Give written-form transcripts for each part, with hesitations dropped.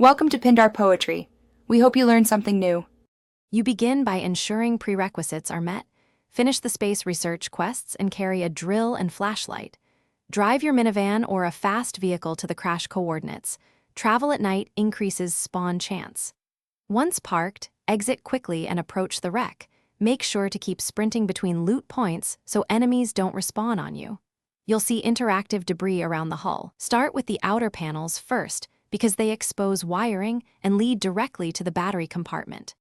Welcome to Pindar Poetry. We hope you learned something new. You begin by ensuring prerequisites are met, finish the space research quests, and carry a drill and flashlight. Drive your minivan or a fast vehicle to the crash coordinates. Travel at night increases spawn chance. Once parked, exit quickly and approach the wreck. Make sure to keep sprinting between loot points so enemies don't respawn on you. You'll see interactive debris around the hull. Start with the outer panels first because they expose wiring and lead directly to the battery compartment.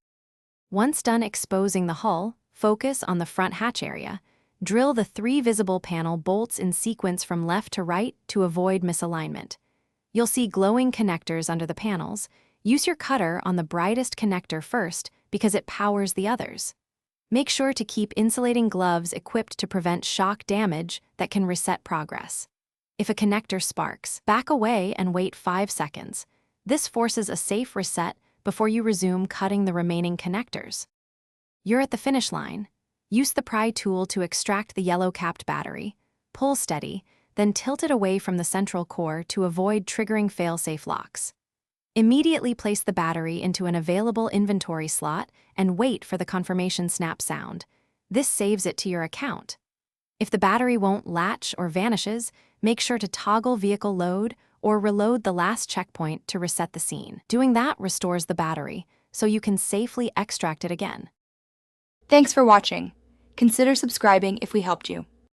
Once done exposing the hull, focus on the front hatch area. Drill the 3 visible panel bolts in sequence from left to right to avoid misalignment. You'll see glowing connectors under the panels. Use your cutter on the brightest connector first because it powers the others. Make sure to keep insulating gloves equipped to prevent shock damage that can reset progress. If a connector sparks, back away and wait 5 seconds. This forces a safe reset before you resume cutting the remaining connectors. You're at the finish line. Use the pry tool to extract the yellow-capped battery. Pull steady, then tilt it away from the central core to avoid triggering fail-safe locks. Immediately place the battery into an available inventory slot and wait for the confirmation snap sound. This saves it to your account. If the battery won't latch or vanishes, make sure to toggle vehicle load or reload the last checkpoint to reset the scene. Doing that restores the battery, so you can safely extract it again. Thanks for watching. Consider subscribing if we helped you.